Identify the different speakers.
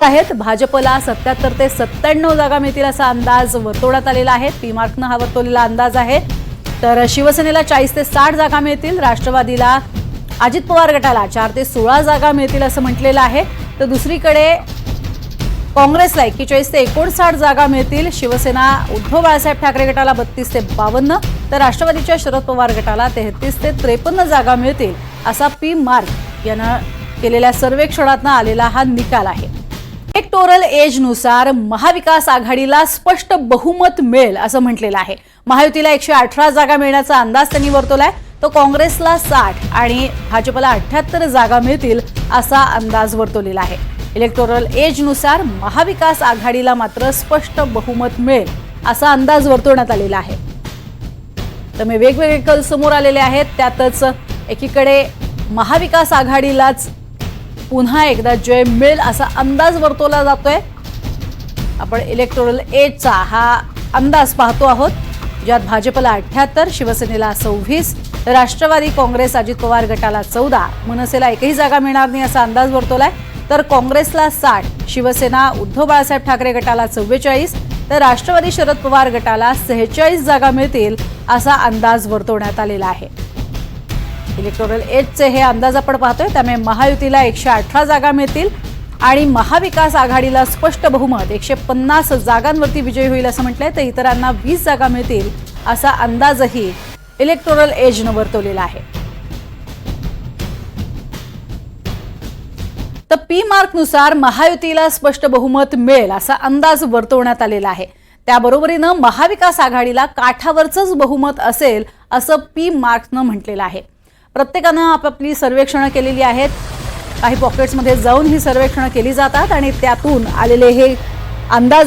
Speaker 1: आहेत। भाजपला 77 ते 97 जागा मिळतील असा अंदाज वर्तवण्यात आलेला आहे। पी मार्कनं हा वर्तवलेला अंदाज आहे। तर शिवसेनेला 40 ते 60 जागा मिळतील, राष्ट्रवादीला अजित पवार गटाला 4 ते 16 जागा मिळतील असं म्हटलेलं आहे। तर दुसरीकडे काँग्रेसला 41 ते 59 जागा मिळतील, शिवसेना उद्धव बाळासाहेब ठाकरे गटाला 32 ते 52, तर राष्ट्रवादीच्या शरद पवार गटाला 33 ते 53 जागा मिळतील असा पी मार्क यानं केलेल्या सर्वेक्षणातून आलेला हा निकाल आहे। इलेक्टोरल एजनुसार महाविकास आघाडीला स्पष्ट बहुमत मिळेल असं म्हटलेलं आहे। महायुतीला 118 जागा मिळण्याचा अंदाज त्यांनी वर्तवलाय, तो काँग्रेसला 60 आणि भाजपला 78 जागा मिळतील असा अंदाज वर्तवलेला आहे। इलेक्टोरल एजनुसार महाविकास आघाडीला मात्र स्पष्ट बहुमत मिळेल असा अंदाज वर्तवण्यात आलेला आहे। तर वेगवेगळे कल समोर आलेले आहेत। त्यातच एकीकडे महाविकास आघाडीलाच पुन्हा एकदा जय मिळेल असा अंदाज वर्तवला जातोय। आपण इलेक्टोरल एजचा हा अंदाज पाहतो आहोत, ज्यात भाजपला 78, शिवसेनेला 26, राष्ट्रवादी काँग्रेस अजित पवार गटाला 14, मनसेला एकही जागा मिळणार नाही असा अंदाज वर्तवलाय। तर काँग्रेसला 60, शिवसेना उद्धव बाळासाहेब ठाकरे गटाला 44, तर राष्ट्रवादी शरद पवार गटाला 46 जागा मिळतील असा अंदाज वर्तवण्यात आलेला आहे। इलेक्टोरल एजचे हे अंदाज आपण पाहतोय, त्यामुळे महायुतीला 118 जागा मिळतील आणि महाविकास आघाडीला स्पष्ट बहुमत 150 जागांवरती विजयी होईल असं म्हटलंय, तर इतरांना 20 जागा मिळतील असा अंदाजही इलेक्टोरल एजनं वर्तवलेला आहे। तर पी मार्कनुसार महायुतीला स्पष्ट बहुमत मिळेल असा अंदाज वर्तवण्यात आलेला आहे। त्याबरोबरीनं महाविकास आघाडीला काठावरचंच बहुमत असेल असं पी मार्कनं म्हटलेलं आहे। प्रत्येकानं आपापली सर्वेक्षणं केलेली आहेत, काही पॉकेट्समध्ये जाऊन ही सर्वेक्षणं केली जातात आणि त्यातून आलेले हे अंदाज